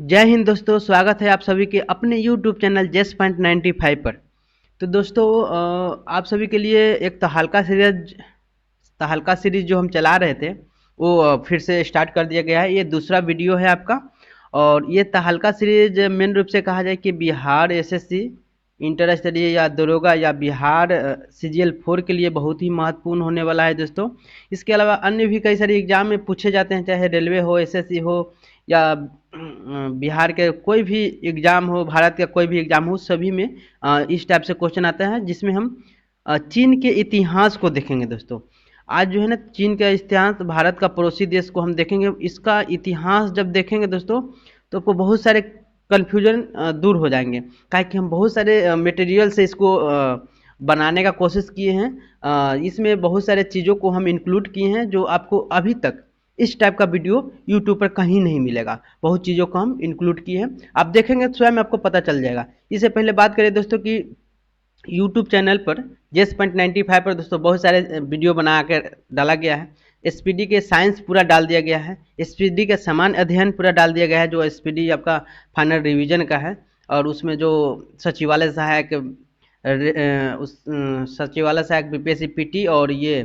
जय हिंद दोस्तों, स्वागत है आप सभी के अपने YouTube चैनल जेस पॉइंट 95 पर। तो दोस्तों आप सभी के लिए एक तहलका सीरीज जो हम चला रहे थे वो फिर से स्टार्ट कर दिया गया है। ये दूसरा वीडियो है आपका। और ये तहलका सीरीज मेन रूप से कहा जाए कि बिहार एसएससी इंटर स्तरीय या दरोगा या बिहार CGL 4 के लिए बहुत ही महत्वपूर्ण होने वाला है दोस्तों। इसके अलावा अन्य भी कई सारे एग्जाम में पूछे जाते हैं, चाहे रेलवे हो, एसएससी हो या बिहार के कोई भी एग्जाम हो, भारत का कोई भी एग्जाम हो, सभी में इस टाइप से क्वेश्चन आता है जिसमें हम चीन के इतिहास को देखेंगे दोस्तों। आज जो है ना, चीन का इतिहास, भारत का पड़ोसी देश को हम देखेंगे। इसका इतिहास जब देखेंगे दोस्तों तो आपको बहुत सारे कन्फ्यूजन दूर हो जाएंगे, काहे कि हम बहुत सारे मटेरियल से इसको बनाने का कोशिश किए हैं। इसमें बहुत सारे चीज़ों को हम इंक्लूड किए हैं जो आपको अभी तक इस टाइप का वीडियो यूट्यूब पर कहीं नहीं मिलेगा। बहुत चीज़ों को हम इंक्लूड किए हैं, आप देखेंगे तो स्वयं आपको पता चल जाएगा। इससे पहले बात करें दोस्तों कि यूट्यूब चैनल पर जेस पॉइंट 95 पर दोस्तों बहुत सारे वीडियो बना कर डाला गया है। एसपीडी के साइंस पूरा डाल दिया गया है, एसपीडी का समान अध्ययन पूरा डाल दिया गया है, जो एसपीडी आपका फाइनल रिवीजन का है। और उसमें जो सचिवालय सहायक सचिवालय सहायक बीपीएससी पीटी और ये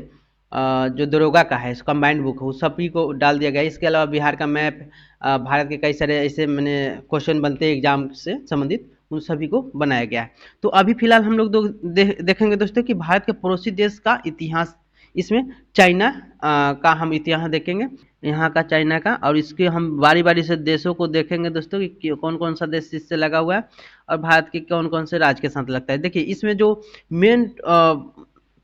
जो दरोगा का है कंबाइंड बुक, वो सभी को डाल दिया गया है। इसके अलावा बिहार का मैप, भारत के कई सारे ऐसे मैंने क्वेश्चन बनते हैं एग्जाम से संबंधित, उन सभी को बनाया गया है। तो अभी फिलहाल हम लोग देखेंगे दोस्तों कि भारत के पड़ोसी देश का इतिहास। इसमें चाइना का हम इतिहास देखेंगे, यहाँ का चाइना का, और इसके हम बारी बारी से देशों को देखेंगे दोस्तों कि कौन कौन सा देश इससे लगा हुआ है और भारत के कौन कौन से राज्य के साथ लगता है। देखिए इसमें जो मेन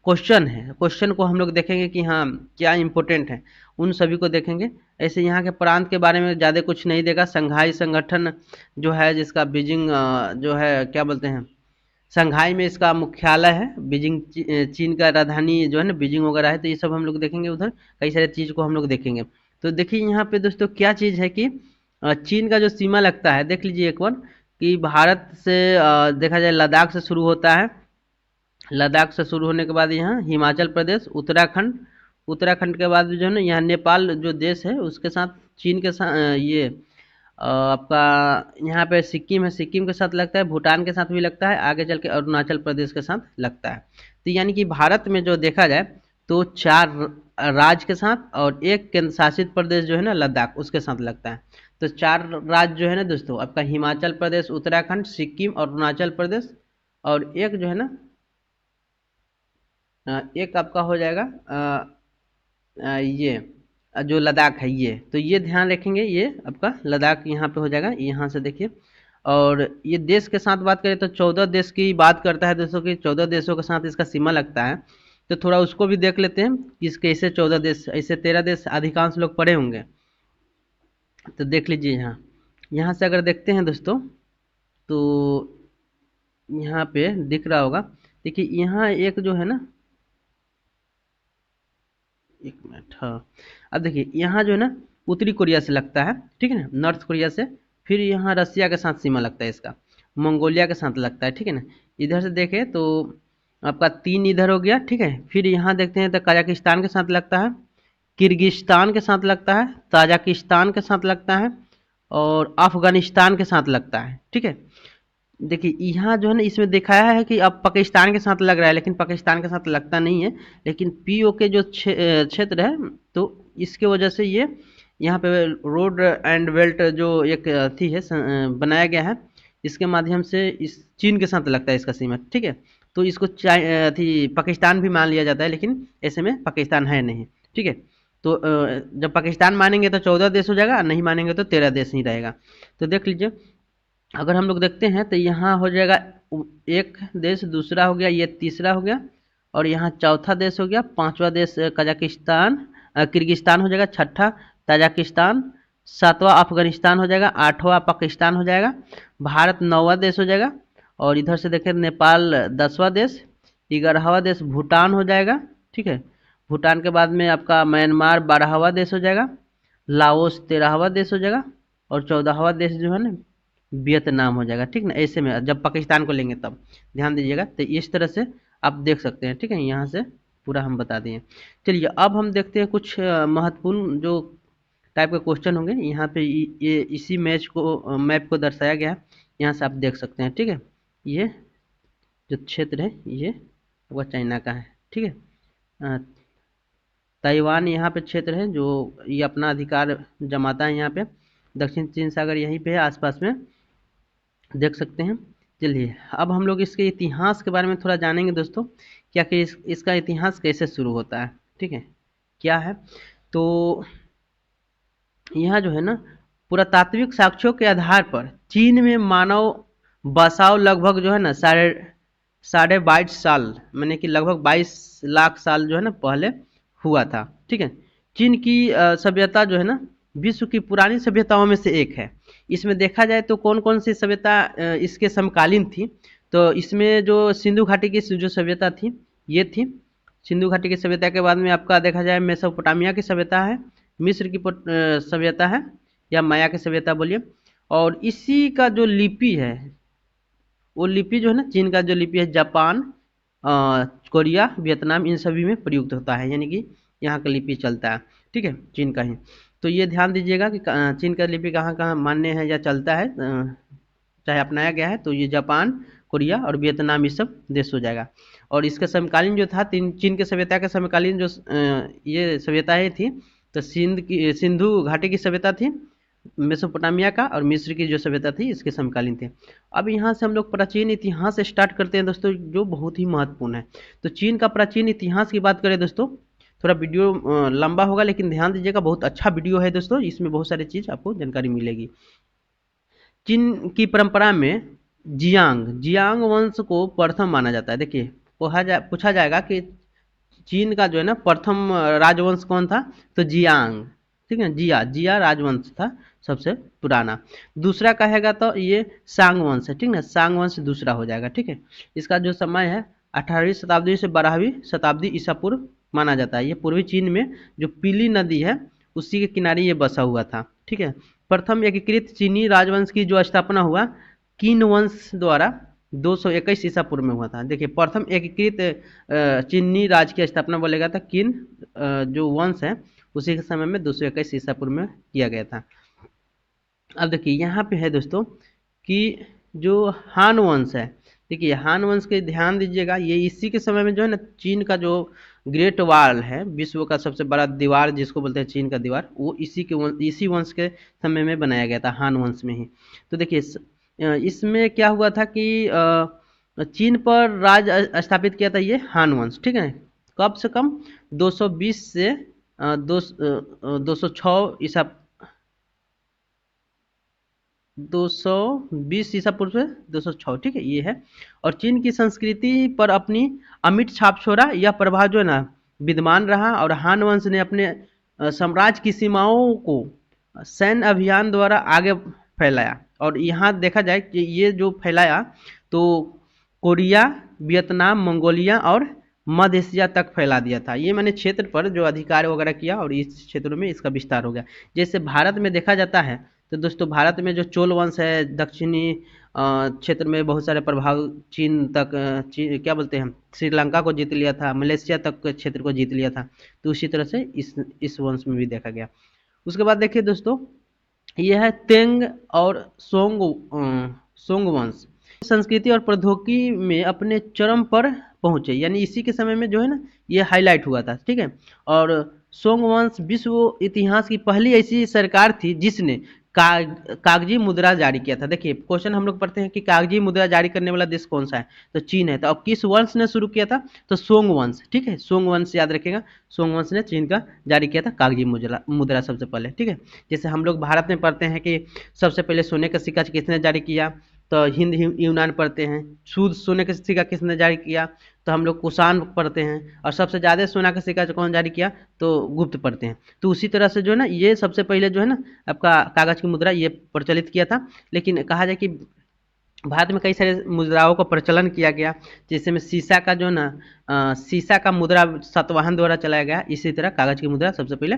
क्वेश्चन है, क्वेश्चन को हम लोग देखेंगे कि हाँ क्या इम्पोर्टेंट है, उन सभी को देखेंगे। ऐसे यहाँ के प्रांत के बारे में ज़्यादा कुछ नहीं देगा। संघाई संगठन जो है, जिसका बीजिंग जो है क्या बोलते हैं, संघाई में इसका मुख्यालय है। बीजिंग चीन का राजधानी जो है ना, बीजिंग वगैरह है। तो ये सब हम लोग देखेंगे, उधर कई सारे चीज़ को हम लोग देखेंगे। तो देखिए यहाँ पे दोस्तों क्या चीज़ है कि चीन का जो सीमा लगता है, देख लीजिए एक बार कि भारत से देखा जाए लद्दाख से शुरू होता है। लद्दाख से शुरू होने के बाद यहाँ हिमाचल प्रदेश, उत्तराखंड, उत्तराखंड के बाद जो है ना यहाँ नेपाल जो देश है उसके साथ, चीन के साथ ये आपका यहाँ पे सिक्किम है, सिक्किम के साथ लगता है, भूटान के साथ भी लगता है, आगे चल के अरुणाचल प्रदेश के साथ लगता है। तो यानी कि भारत में जो देखा जाए तो 4 राज्य के साथ और एक केंद्र शासित प्रदेश जो है ना लद्दाख, उसके साथ लगता है। तो 4 राज्य जो है ना दोस्तों आपका हिमाचल प्रदेश, उत्तराखंड, सिक्किम और अरुणाचल प्रदेश, और एक जो है ना एक आपका हो जाएगा ये जो लद्दाख है ये। तो ये ध्यान रखेंगे, ये आपका लद्दाख यहाँ पे हो जाएगा, यहाँ से देखिए। और ये देश के साथ बात करें तो 14 देश की बात करता है दोस्तों कि 14 देशों के साथ इसका सीमा लगता है। तो थोड़ा उसको भी देख लेते हैं कि इसके ऐसे 14 देश, ऐसे 13 देश अधिकांश लोग पढ़े होंगे। तो देख लीजिए यहाँ, यहाँ से अगर देखते हैं दोस्तों तो यहाँ पे दिख रहा होगा। देखिए यहाँ एक जो है ना, एक मिनट, हाँ। अब देखिए यहाँ जो है ना उत्तरी कोरिया से लगता है, ठीक है ना, नॉर्थ कोरिया से। फिर यहाँ रसिया के साथ सीमा लगता है इसका, मंगोलिया के साथ लगता है, ठीक है ना। इधर से देखें तो आपका 3 इधर हो गया, ठीक है। फिर यहाँ देखते हैं तो कजाकिस्तान के साथ लगता है, किर्गिस्तान के साथ लगता है, ताजिकिस्तान के साथ लगता है और अफगानिस्तान के साथ लगता है, ठीक है। देखिए यहाँ जो है ना इसमें दिखाया है कि अब पाकिस्तान के साथ लग रहा है, लेकिन पाकिस्तान के साथ लगता नहीं है। लेकिन पीओके जो क्षेत्र है, तो इसके वजह से ये यहाँ पे रोड एंड बेल्ट जो एक थी है बनाया गया है, इसके माध्यम से इस चीन के साथ लगता है इसका सीमा, ठीक है। तो इसको थी पाकिस्तान भी मान लिया जाता है, लेकिन ऐसे में पाकिस्तान है नहीं, ठीक है। तो जब पाकिस्तान मानेंगे तो 14 देश हो जाएगा, नहीं मानेंगे तो 13 देश ही रहेगा। तो देख लीजिए, अगर हम लोग देखते हैं तो यहाँ हो जाएगा एक देश, दूसरा हो गया, ये तीसरा हो गया, और यहाँ चौथा देश हो गया, पांचवा देश कजाकिस्तान, किर्गिस्तान हो जाएगा, छठा ताजिकिस्तान, सातवां अफगानिस्तान हो जाएगा, आठवां पाकिस्तान हो जाएगा, भारत 9वां देश हो जाएगा, और इधर से देखें नेपाल 10वां देश, 11वां देश भूटान हो जाएगा, ठीक है। भूटान के बाद में आपका म्यांमार 12वां देश हो जाएगा, लाओस 13वां देश हो जाएगा, और 14वां देश जो है ना वियतनाम हो जाएगा, ठीक ना। ऐसे में जब पाकिस्तान को लेंगे तब ध्यान दीजिएगा। तो इस तरह से आप देख सकते हैं, ठीक है। यहाँ से पूरा हम बता दिए। चलिए अब हम देखते हैं कुछ महत्वपूर्ण जो टाइप के क्वेश्चन होंगे। यहाँ पे ये इसी मैप को दर्शाया गया है, यहाँ से आप देख सकते हैं। ठीक है, ये जो क्षेत्र है ये वो चाइना का है। ठीक है, अ, ताइवान यहाँ पे क्षेत्र है जो ये अपना अधिकार जमाता है यहाँ पे। दक्षिण चीन सागर यहीं पे है आसपास में, देख सकते हैं। चलिए अब हम लोग इसके इतिहास के बारे में थोड़ा जानेंगे दोस्तों, क्या कि इसका इतिहास कैसे शुरू होता है। ठीक है, क्या है तो यहाँ जो है ना, पुरातात्विक साक्ष्यों के आधार पर चीन में मानव बसाव लगभग जो है ना साढ़े साढ़े 22 साल, मैंने कि लगभग 22 लाख साल जो है ना पहले हुआ था। ठीक है, चीन की सभ्यता जो है ना विश्व की पुरानी सभ्यताओं में से एक है। इसमें देखा जाए तो कौन कौन सी सभ्यता इसके समकालीन थी, तो इसमें जो सिंधु घाटी की जो सभ्यता थी ये थी। सिंधु घाटी की सभ्यता के बाद में आपका देखा जाए मेसोपोटामिया की सभ्यता है, मिस्र की सभ्यता है, या माया की सभ्यता बोलिए। और इसी का जो लिपि है, वो लिपि जो है ना चीन का जो लिपि है जापान, कोरिया, वियतनाम, इन सभी में प्रयुक्त होता है, यानी कि यहाँ का लिपि चलता है। ठीक है, चीन का ही। तो ये ध्यान दीजिएगा कि चीन का लिपि कहाँ कहाँ मान्य है या चलता है, चाहे अपनाया गया है, तो ये जापान, कोरिया और वियतनाम, ये सब देश हो जाएगा। और इसका समकालीन जो था चीन के सभ्यता के समकालीन जो ये सभ्यताएँ थी, तो सिंधु घाटी की सभ्यता थी, मेसोपोटामिया का, और मिस्र की जो सभ्यता थी इसके समकालीन थे। अब यहाँ से हम लोग प्राचीन इतिहास से स्टार्ट करते हैं दोस्तों, जो बहुत ही महत्वपूर्ण है। तो चीन का प्राचीन इतिहास की बात करें दोस्तों, थोड़ा वीडियो लंबा होगा लेकिन ध्यान दीजिएगा, बहुत अच्छा वीडियो है दोस्तों, इसमें बहुत सारी चीज़ आपको जानकारी मिलेगी। चीन की परंपरा में जियांग वंश को प्रथम माना जाता है। देखिए पूछा जाएगा कि चीन का जो है ना प्रथम राजवंश कौन था, तो जियांग। ठीक है, जिया राजवंश था सबसे पुराना। दूसरा कहेगा तो ये सांग वंश है। ठीक है, सांग वंश दूसरा हो जाएगा। ठीक है, इसका जो समय है 18वीं शताब्दी से 12वीं शताब्दी ईसा पूर्व माना जाता है। ये पूर्वी चीन में जो पीली नदी है उसी के किनारे ये बसा हुआ था। ठीक है, प्रथम एकीकृत चीनी राजवंश की जो स्थापना हुआ किन वंश द्वारा 221 ईसा पूर्व में हुआ था। देखिए प्रथम एकीकृत चीनी राज की स्थापना बोलेगा था किन जो वंश है उसी के समय में 221 ईसा पूर्व में किया गया था। अब देखिए यहाँ पे है दोस्तों कि जो हान वंश है, देखिए हान वंश के ध्यान दीजिएगा, ये इसी के समय में जो है ना चीन का जो ग्रेट वॉल है, विश्व का सबसे बड़ा दीवार जिसको बोलते हैं चीन का दीवार, वो इसी वंश के समय में बनाया गया था, हान वंश में ही। तो देखिए इसमें क्या हुआ था कि चीन पर राज स्थापित किया था ये हान वंश। ठीक है, कम से कम 220 से 206 ईसा 220 ईसा पूर्व से 206। ठीक है, ये है। और चीन की संस्कृति पर अपनी अमिट छाप छोड़ा, यह प्रभाव जो है ना विद्यमान रहा। और हान वंश ने अपने साम्राज्य की सीमाओं को सैन्य अभियान द्वारा आगे फैलाया। और यहाँ देखा जाए कि ये जो फैलाया तो कोरिया, वियतनाम, मंगोलिया और मध्य एशिया तक फैला दिया था। ये मैंने क्षेत्र पर जो अधिकार वगैरह किया और इस क्षेत्रों में इसका विस्तार हो गया। जैसे भारत में देखा जाता है तो दोस्तों भारत में जो चोल वंश है दक्षिणी क्षेत्र में बहुत सारे प्रभाव चीन तक क्या बोलते हैं श्रीलंका को जीत लिया था, मलेशिया तक के क्षेत्र को जीत लिया था। तो उसी तरह से इस वंश में भी देखा गया। उसके बाद देखिए दोस्तों यह है तेंग और सोंग वंश, संस्कृति और प्रौद्योगिकी में अपने चरम पर पहुंचे, यानी इसी के समय में जो है ना ये हाईलाइट हुआ था। ठीक है, और सोंग वंश विश्व इतिहास की पहली ऐसी सरकार थी जिसने कागजी मुद्रा जारी किया था। देखिए क्वेश्चन हम लोग पढ़ते हैं कि कागजी मुद्रा जारी करने वाला देश कौन सा है, तो चीन है। तो अब किस वंश ने शुरू किया था, तो सोंग वंश। ठीक है, सोंग वंश याद रखिएगा, सोंग वंश ने चीन का जारी किया था कागजी मुद्रा सबसे पहले। ठीक है, जैसे हम लोग भारत में पढ़ते हैं कि सबसे पहले सोने का सिक्का किसने जारी किया, तो हिंद यूनान पढ़ते हैं। शुद्ध सोने का सिक्का किसने जारी किया, तो हम लोग कुषाण पढ़ते हैं। और सबसे ज़्यादा सोना का सिक्का कौन जारी किया, तो गुप्त पढ़ते हैं। तो उसी तरह से जो है ना ये सबसे पहले जो है ना आपका कागज़ की मुद्रा ये प्रचलित किया था। लेकिन कहा जाए कि भारत में कई सारे मुद्राओं का प्रचलन किया गया, जैसे में शीशा का जो ना शीशा का मुद्रा सातवाहन द्वारा चलाया गया। इसी तरह कागज की मुद्रा सबसे पहले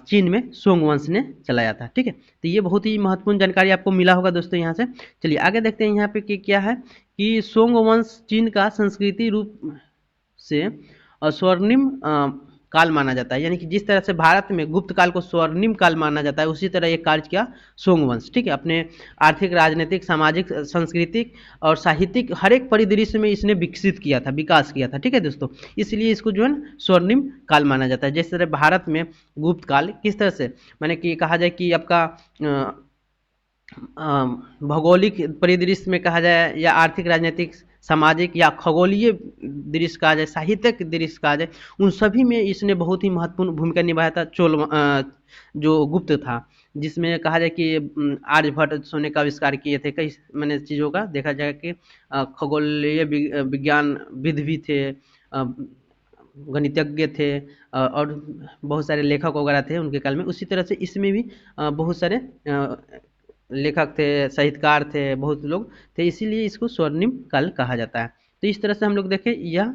चीन में सोंग वंश ने चलाया था। ठीक है, तो ये बहुत ही महत्वपूर्ण जानकारी आपको मिला होगा दोस्तों यहाँ से। चलिए आगे देखते हैं यहाँ पे कि क्या है कि सोंग वंश चीन का संस्कृति रूप से स्वर्णिम काल माना जाता है। यानी कि जिस तरह से भारत में गुप्त काल को स्वर्णिम काल माना जाता है, उसी तरह ये कार्य किया सोंग वंश, ठीक है। अपने आर्थिक, राजनीतिक, सामाजिक, सांस्कृतिक और साहित्यिक हर एक परिदृश्य में इसने विकसित किया था, विकास किया था, ठीक है दोस्तों। इसलिए इसको जो है ना स्वर्णिम काल माना जाता है। जिस तरह भारत में गुप्त काल किस तरह से माने कि कहा जाए कि आपका भौगोलिक परिदृश्य में कहा जाए, या आर्थिक, राजनीतिक, सामाजिक या खगोलीय दृश्य कहा जाए, साहित्यिक दृश्य कहा जाए, उन सभी में इसने बहुत ही महत्वपूर्ण भूमिका निभाया था जो गुप्त था, जिसमें कहा जाए कि आर्यभट्ट सोने का आविष्कार किए थे। कई मैंने चीज़ों का देखा जाए कि खगोलीय विज्ञानविद भी थे, गणितज्ञ थे, और बहुत सारे लेखक वगैरह थे उनके काल में। उसी तरह से इसमें भी बहुत सारे लेखक थे, साहित्यकार थे, बहुत लोग थे, इसीलिए इसको स्वर्णिम काल कहा जाता है। तो इस तरह से हम लोग देखें यह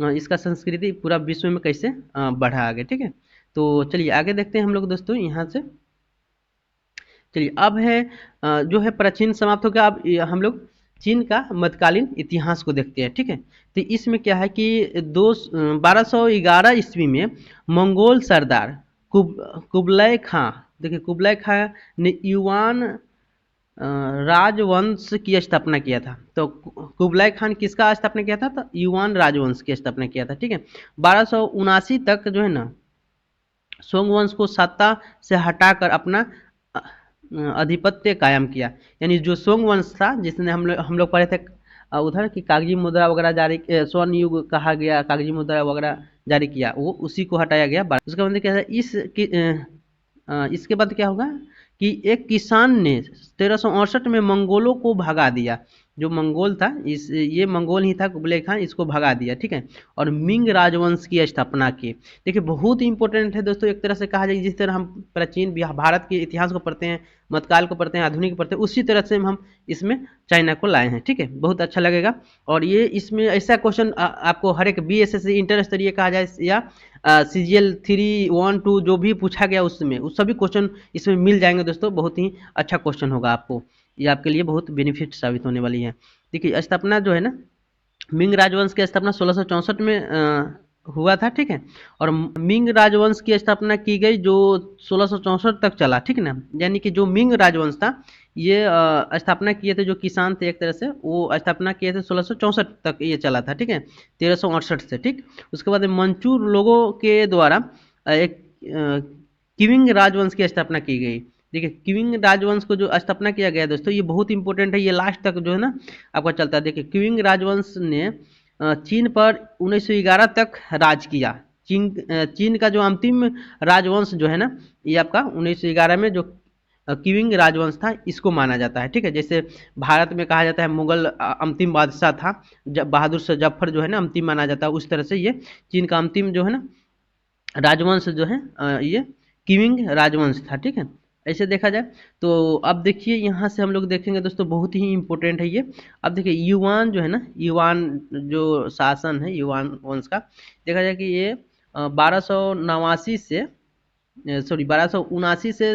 इसका संस्कृति पूरा विश्व में कैसे बढ़ा आगे, ठीक है। तो चलिए आगे देखते हैं हम लोग दोस्तों यहाँ से। चलिए अब है जो है प्राचीन समाप्त हो गया। अब हम लोग चीन का मध्यकालीन इतिहास को देखते हैं, ठीक है। तो इसमें क्या है कि 1211 ईस्वी में मंगोल सरदार कुबलय खां, देखिए कुबलय खां ने युवान राजवंश की स्थापना किया था। तो कुबलय खान किसका स्थापना किया था? तो युवान राजवंश की स्थापना किया था, ठीक है। 1279 तक जो है ना सोंग वंश को सत्ता से हटाकर अपना अधिपत्य कायम किया। यानी जो सोंग वंश था, जिसने हम लोग पढ़े थे उधर की कागजी मुद्रा वगैरह जारी, स्वर्ण युग कहा गया, कागजी मुद्रा वगैरह जारी किया, वो उसी को हटाया गया। उसका मतलब क्या है, इसके बाद क्या होगा कि एक किसान ने 1368 में मंगोलों को भगा दिया। जो मंगोल था, ये मंगोल ही था कुबलय खान, इसको भगा दिया, ठीक है। और मिंग राजवंश की स्थापना की। देखिए बहुत ही इंपॉर्टेंट है दोस्तों, एक तरह से कहा जाए जिस तरह हम प्राचीन भारत के इतिहास को पढ़ते हैं, मध्यकाल को पढ़ते हैं, आधुनिक को पढ़ते हैं, उसी तरह से हम इसमें चाइना को लाए हैं, ठीक है। बहुत अच्छा लगेगा। और ये इसमें ऐसा क्वेश्चन आपको हर एक BSSC इंटर स्तरीय कहा जाए या CGL 3, 1, 2 जो भी पूछा गया उसमें, उस सभी क्वेश्चन इसमें मिल जाएंगे दोस्तों। बहुत ही अच्छा क्वेश्चन होगा आपको, ये आपके लिए बहुत बेनिफिट साबित होने वाली है। देखिए स्थापना जो है ना, मिंग राजवंश की स्थापना 1664 में हुआ था, ठीक है। और मिंग राजवंश की स्थापना की गई जो 1664 तक चला, ठीक है ना। यानी कि जो मिंग राजवंश था, ये स्थापना किए थे जो किसान थे, एक तरह से वो स्थापना किए थे 1664 तक ये चला था, ठीक है, 1368 से, ठीक। उसके बाद मंचूर लोगों के द्वारा एक किविंग राजवंश की स्थापना की गई। देखिए किविंग राजवंश को जो स्थापना किया गया दोस्तों, ये बहुत इंपॉर्टेंट है, ये लास्ट तक जो है ना आपका चलता है। देखिए किविंग राजवंश ने चीन पर 1911 तक राज किया। चीन का जो अंतिम राजवंश जो है ना, ये आपका 1911 में जो किविंग राजवंश था, इसको माना जाता है, ठीक है। जैसे भारत में कहा जाता है मुगल अंतिम बादशाह था, जब बहादुर शाह जफर जो है ना अंतिम माना जाता है, उस तरह से ये चीन का अंतिम जो है ना राजवंश जो है ये किविंग राजवंश था, ठीक है। ऐसे देखा जाए तो अब देखिए यहाँ से हम लोग देखेंगे दोस्तों, बहुत ही इंपॉर्टेंट है ये। अब देखिए युवान जो है ना, युवान जो शासन है युवान वंश का, देखा जाए कि ये 1289 से 1279 से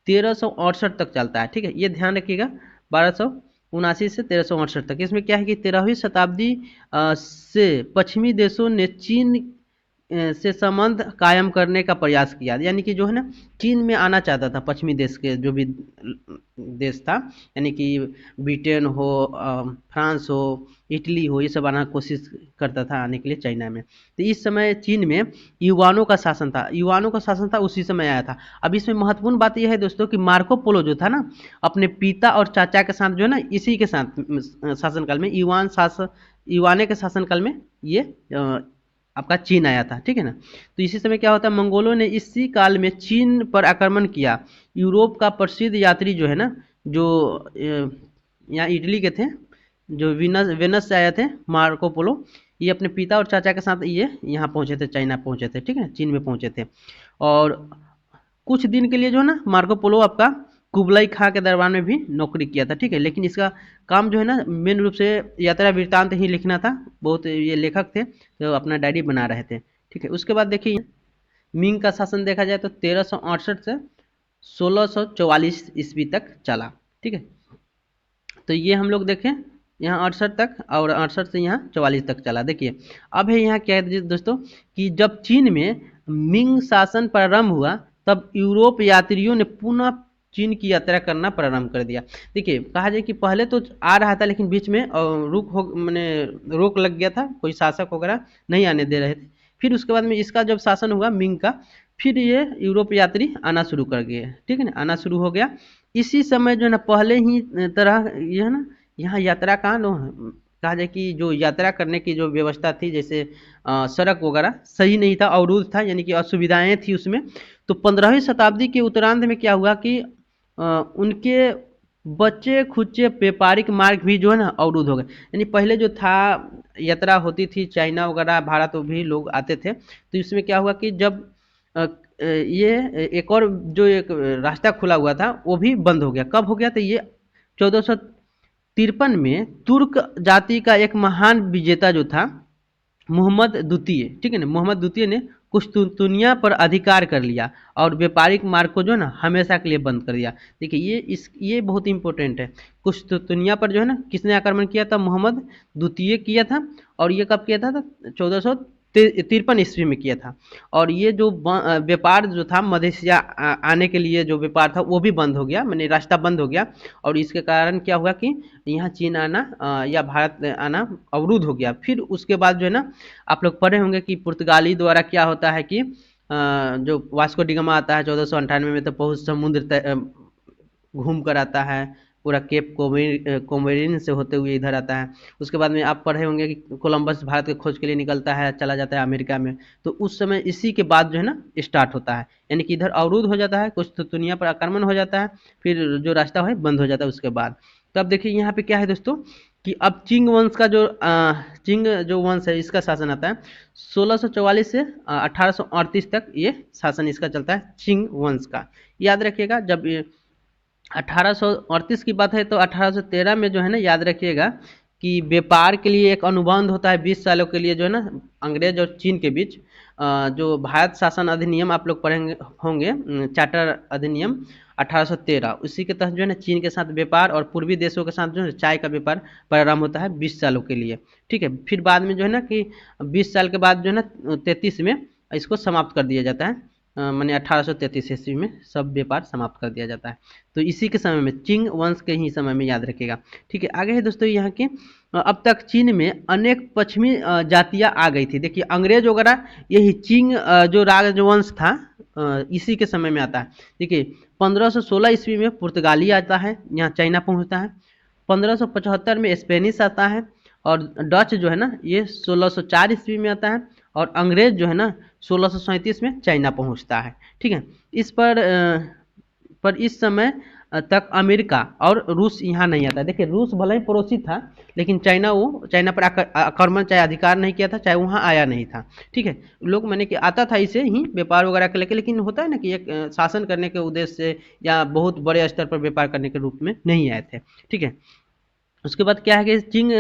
1368 तक चलता है, ठीक है। ये ध्यान रखिएगा, 1279 से 1368 तक। इसमें क्या है कि 13वीं शताब्दी से पश्चिमी देशों ने चीन से संबंध कायम करने का प्रयास किया। यानी कि जो है ना चीन में आना चाहता था, पश्चिमी देश के जो भी देश था, यानी कि ब्रिटेन हो, फ्रांस हो, इटली हो, ये सब आना कोशिश करता था आने के लिए चाइना में। तो इस समय चीन में युवानों का शासन था, युवानों का शासन था, उसी समय आया था। अब इसमें महत्वपूर्ण बात यह है दोस्तों कि मार्को पोलो जो था ना, अपने पिता और चाचा के साथ जो है ना, इसी के साथ शासनकाल में युवाने के शासनकाल में ये आपका चीन आया था, ठीक है ना। तो इसी समय क्या होता है, मंगोलों ने इसी काल में चीन पर आक्रमण किया। यूरोप का प्रसिद्ध यात्री जो है ना, जो यहाँ इटली के थे, जो वेनस से आए थे मार्को पोलो, ये अपने पिता और चाचा के साथ ये यहाँ पहुँचे थे, चाइना पहुँचे थे, ठीक है, चीन में पहुँचे थे। और कुछ दिन के लिए जो है ना मार्को पोलो आपका कुबलई खां के दरबार में भी नौकरी किया था, ठीक है। लेकिन इसका काम जो है ना मेन रूप से यात्रा वृत्तांत ही लिखना था। बहुत ये लेखक थे तो अपना डायरी बना रहे थे, ठीक है। उसके बाद देखिए मिंग का शासन देखा जाए तो 1368 से 1644 ईस्वी तक चला, ठीक है। तो ये हम लोग देखें यहाँ 68 तक, और 68 से यहाँ 44 तक चला। देखिए अब है यहाँ क्या है दोस्तों कि जब चीन में मिंग शासन प्रारंभ हुआ तब यूरोप यात्रियों ने पुनः चीन की यात्रा करना प्रारंभ कर दिया। देखिए कहा जाए कि पहले तो आ रहा था लेकिन बीच में मैंने रोक लग गया था, कोई शासक वगैरह नहीं आने दे रहे थे। फिर उसके बाद में इसका जब शासन हुआ मिंग का, फिर ये यूरोप यात्री आना शुरू कर गए, ठीक है ना, आना शुरू हो गया। इसी समय जो है ना पहले ही तरह ये है ना यहाँ यात्रा का कहा जाए कि जो यात्रा करने की जो व्यवस्था थी, जैसे सड़क वगैरह सही नहीं था, अवरुद्ध था, यानी कि असुविधाएं थी उसमें। तो 15वीं शताब्दी के उत्तरार्ध में क्या हुआ कि उनके बच्चे खुचे व्यापारिक मार्ग भी जो है ना अवरुद्ध हो गए। यानी पहले जो था यात्रा होती थी चाइना वगैरह, भारत भी लोग आते थे, तो इसमें क्या हुआ कि जब ये एक और जो एक रास्ता खुला हुआ था वो भी बंद हो गया। कब हो गया? तो ये 1453 में तुर्क जाति का एक महान विजेता जो था मोहम्मद द्वितीय, ठीक है ना, मोहम्मद द्वितीय ने कुश्तुनतुनिया पर अधिकार कर लिया और व्यापारिक मार्ग को जो है ना हमेशा के लिए बंद कर दिया। देखिए ये बहुत इंपॉर्टेंट है। कुश्तुनतुनिया पर जो है ना किसने आक्रमण किया था? मोहम्मद द्वितीय किया था। और ये कब किया था? 1453 ईस्वी में किया था। और ये जो व्यापार जो था मध्य एशिया आने के लिए जो व्यापार था वो भी बंद हो गया, मैंने रास्ता बंद हो गया। और इसके कारण क्या हुआ कि यहाँ चीन आना या भारत आना अवरुद्ध हो गया। फिर उसके बाद जो है ना आप लोग पढ़े होंगे कि पुर्तगाली द्वारा क्या होता है कि जो वास्को डिगामा आता है 1498 में, तो बहुत समुद्र घूम कर आता है, पूरा केप कोमोरिन से होते हुए इधर आता है। उसके बाद में आप पढ़े होंगे कि कोलंबस भारत के खोज के लिए निकलता है, चला जाता है अमेरिका में। तो उस समय इसी के बाद जो है ना स्टार्ट होता है, यानी कि इधर अवरुद्ध हो जाता है, कुछ तो दुनिया पर आक्रमण हो जाता है, फिर जो रास्ता है बंद हो जाता है उसके बाद। तो अब देखिए यहाँ पे क्या है दोस्तों कि अब चिंग वंश का जो चिंग जो वंश है इसका शासन आता है 1644 से 1838 तक, ये शासन इसका चलता है चिंग वंश का। याद रखिएगा जब 1838 की बात है तो 1813 में जो है ना याद रखिएगा कि व्यापार के लिए एक अनुबंध होता है 20 सालों के लिए जो है ना अंग्रेज और चीन के बीच। जो भारत शासन अधिनियम आप लोग पढ़ेंगे होंगे, चार्टर अधिनियम 1813, उसी के तहत जो है ना चीन के साथ व्यापार और पूर्वी देशों के साथ जो है चाय का व्यापार प्रारंभ होता है 20 सालों के लिए, ठीक है। फिर बाद में जो है ना कि 20 साल के बाद जो है ना 33 में इसको समाप्त कर दिया जाता है। माने 1833 ईस्वी में सब व्यापार समाप्त कर दिया जाता है। तो इसी के समय में चिंग वंश के ही समय में याद रखेगा, ठीक है। आगे है दोस्तों यहाँ के अब तक चीन में अनेक पश्चिमी जातियाँ आ गई थी। देखिए अंग्रेज वगैरह यही चिंग जो राजवंश था इसी के समय में आता है। देखिए 1516 ईस्वी में पुर्तगाली आता है, यहाँ चाइना पहुँचता है। 1575 में स्पेनिश आता है और डच जो है ना ये 1604 ईस्वी में आता है। और अंग्रेज जो है ना 1637 में चाइना पहुंचता है, ठीक है। इस पर इस समय तक अमेरिका और रूस यहाँ नहीं आता। देखिए रूस भले ही पड़ोसी था लेकिन चाइना पर आक्रमण चाहे अधिकार नहीं किया था, चाहे वहाँ आया नहीं था, ठीक है। लोग मैंने कि आता था इसे ही व्यापार वगैरह के लेके, लेकिन होता है ना कि एक शासन करने के उद्देश्य से या बहुत बड़े स्तर पर व्यापार करने के रूप में नहीं आए थे, ठीक है। उसके बाद क्या है कि चिंग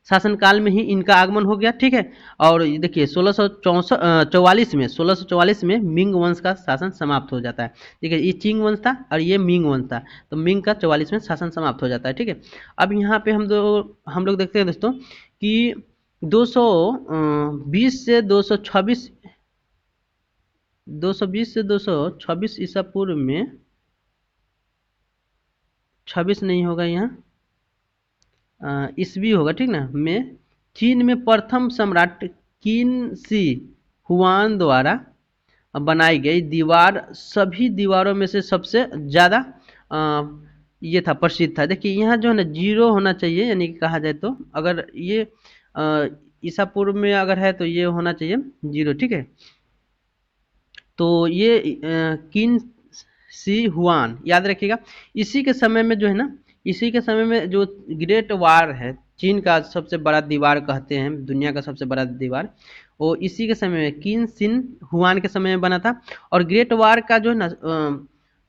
शासनकाल में ही इनका आगमन हो गया, ठीक है। और देखिए 1644 में मिंग वंश का शासन समाप्त हो जाता है। देखिए ये चिंग वंश था और ये मिंग वंश था, तो मिंग का 44 में शासन समाप्त हो जाता है, ठीक है। अब यहाँ पे हम लोग देखते हैं दोस्तों कि 220 से 226 ईसा पूर्व में, 26 नहीं होगा यहाँ, ईस्वी होगा, ठीक ना, में चीन में प्रथम सम्राट किन शी हुआन द्वारा बनाई गई दीवार सभी दीवारों में से सबसे ज़्यादा ये था, प्रसिद्ध था। देखिए यहाँ जो है ना 0 होना चाहिए, यानी कि कहा जाए तो अगर ये ईसा पूर्व में अगर है तो ये होना चाहिए 0, ठीक है। तो ये किन शी हुआन याद रखिएगा। इसी के समय में जो है ना, इसी के समय में जो ग्रेट वार है, चीन का सबसे बड़ा दीवार कहते हैं, दुनिया का सबसे बड़ा दीवार, वो इसी के समय में किन शिन हुआन के समय में बना था। और ग्रेट वार का जो है ना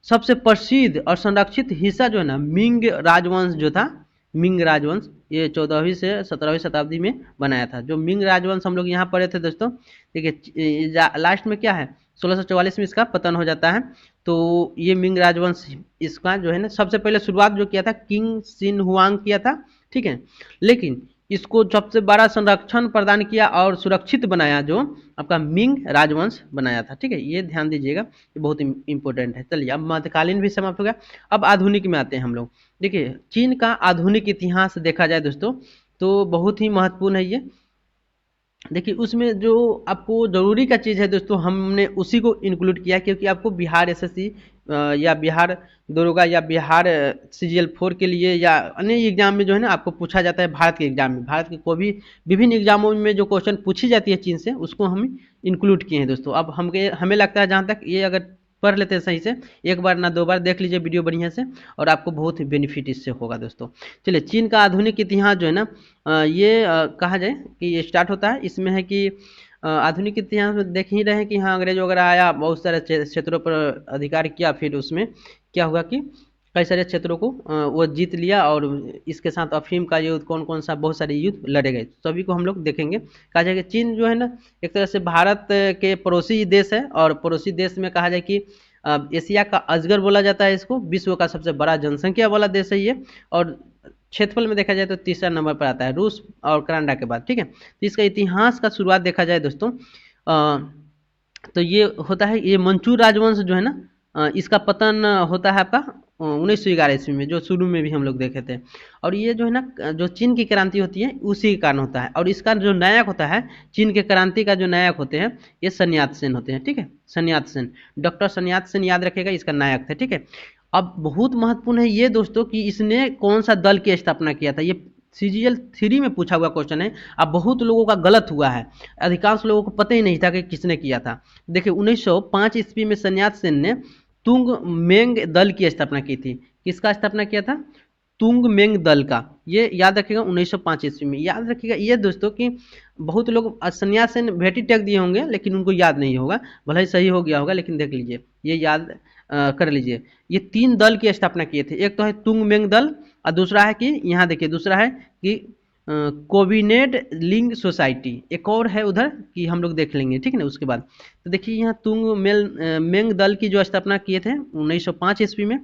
सबसे प्रसिद्ध और संरक्षित हिस्सा जो है ना मिंग राजवंश जो था, मिंग राजवंश ये 14वीं से 17वीं शताब्दी में बनाया था। जो मिंग राजवंश हम लोग यहाँ पढ़े थे दोस्तों, देखिए लास्ट में क्या है 1644 में इसका पतन हो जाता है। तो ये मिंग राजवंश इसका जो है ना सबसे पहले शुरुआत जो किया था किंग शिन हुआंग किया था, ठीक है। लेकिन इसको सबसे बड़ा संरक्षण प्रदान किया और सुरक्षित बनाया जो आपका मिंग राजवंश बनाया था। ठीक है, ये ध्यान दीजिएगा, ये बहुत इंपॉर्टेंट है। चलिए, अब मध्यकालीन भी समाप्त हो गया, अब आधुनिक में आते हैं हम लोग। देखिए, चीन का आधुनिक इतिहास देखा जाए दोस्तों तो बहुत ही महत्वपूर्ण है ये। देखिए, उसमें जो आपको ज़रूरी का चीज़ है दोस्तों, हमने उसी को इंक्लूड किया, क्योंकि आपको बिहार एसएससी या बिहार दरोगा या बिहार सीजीएल 4 के लिए या अन्य एग्जाम में जो है ना आपको पूछा जाता है। भारत के एग्जाम में, भारत के कोई भी विभिन्न एग्जामों में जो क्वेश्चन पूछी जाती है चीन से, उसको हम इंक्लूड किए हैं दोस्तों। अब हमें लगता है, जहाँ तक ये अगर पढ़ लेते हैं सही से, एक बार ना दो बार देख लीजिए वीडियो बढ़िया से, और आपको बहुत ही बेनिफिट इससे होगा दोस्तों। चलिए, चीन का आधुनिक इतिहास जो है ना ये कहा जाए कि ये स्टार्ट होता है, इसमें है कि आधुनिक इतिहास में देख ही रहे हैं कि हाँ, अंग्रेज वगैरह आया, बहुत सारे क्षेत्रों पर अधिकार किया, फिर उसमें क्या हुआ कि कई सारे क्षेत्रों को वो जीत लिया, और इसके साथ अफीम का युद्ध, कौन कौन सा बहुत सारे युद्ध लड़े गए, सभी को हम लोग देखेंगे। कहा जाए कि चीन जो है ना एक तरह से भारत के पड़ोसी देश है, और पड़ोसी देश में कहा जाए कि एशिया का अजगर बोला जाता है इसको, विश्व का सबसे बड़ा जनसंख्या वाला देश है ये, और क्षेत्रफल में देखा जाए तो तीसरा नंबर पर आता है, रूस और कनाडा के बाद। ठीक है, तो इसका इतिहास का शुरुआत देखा जाए दोस्तों तो ये होता है, ये मंचू राजवंश जो है ना इसका पतन होता है आपका 1911 ईस्वी में, जो शुरू में भी हम लोग देखे थे। और ये जो है ना जो चीन की क्रांति होती है उसी के कारण होता है, और इसका जो नायक होता है, चीन के क्रांति का जो नायक होते हैं, ये sun यat-sen होते हैं। ठीक है, sun यat-sen, डॉक्टर sun यat-sen याद रखेगा, इसका नायक थे। ठीक है, अब बहुत महत्वपूर्ण है ये दोस्तों कि इसने कौन सा दल की स्थापना किया था, ये सीजीएल 3 में पूछा हुआ क्वेश्चन है। अब बहुत लोगों का गलत हुआ है, अधिकांश लोगों को पता ही नहीं था कि किसने किया था। देखिए, 1905 ईस्वी में sun यat-sen ने तुंग मेंग दल की स्थापना की थी। किसका स्थापना किया था? तुंग मेंग दल का। ये याद रखिएगा, 1905 ईस्वी में। याद रखिएगा ये दोस्तों कि बहुत लोग sun यat-sen भेटी टेक दिए होंगे, लेकिन उनको याद नहीं होगा, भले ही सही हो गया होगा, लेकिन देख लीजिए, ये याद कर लीजिए। ये 3 दल की स्थापना किए थे, एक तो है तुंग मेंग दल, और दूसरा है कि यहाँ देखिए, दूसरा है कि कोविनेट लिंग सोसाइटी, एक और है उधर कि हम लोग देख लेंगे। ठीक है ना, उसके बाद तो देखिए यहाँ तुंग मेंग दल की जो स्थापना किए थे 1905 ईस्वी में।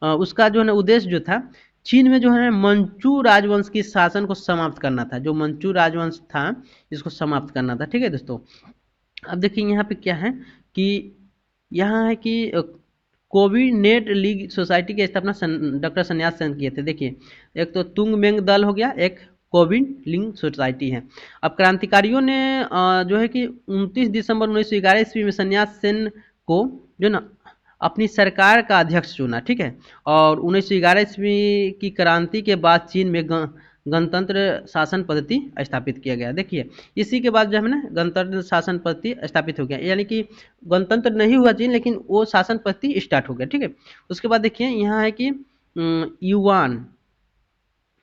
उसका जो है ना उद्देश्य जो था, चीन में जो है मंचू राजवंश की शासन को समाप्त करना था। जो मंचू राजवंश था इसको समाप्त करना था। ठीक है दोस्तों, अब देखिए यहाँ पे क्या है कि यहाँ है कि कोविनेट लीग सोसाइटी की स्थापना डॉक्टर sun यat-sen किए थे। देखिए, एक तो तुंग मेंग दल हो गया, एक कोविन लिंग सोसाइटी है। अब क्रांतिकारियों ने जो है कि 29 दिसंबर 1911 ईस्वी में sun यat-sen को जो ना अपनी सरकार का अध्यक्ष चुना। ठीक है, और 1911 ईस्वी की क्रांति के बाद चीन में गणतंत्र शासन पद्धति स्थापित किया गया। देखिए, इसी के बाद जो है ना गणतंत्र शासन पद्धति स्थापित हो गया, यानी कि गणतंत्र नहीं हुआ चीन, लेकिन वो शासन पद्धति स्टार्ट हो गया। ठीक है, उसके बाद देखिए यहाँ है कि युआन,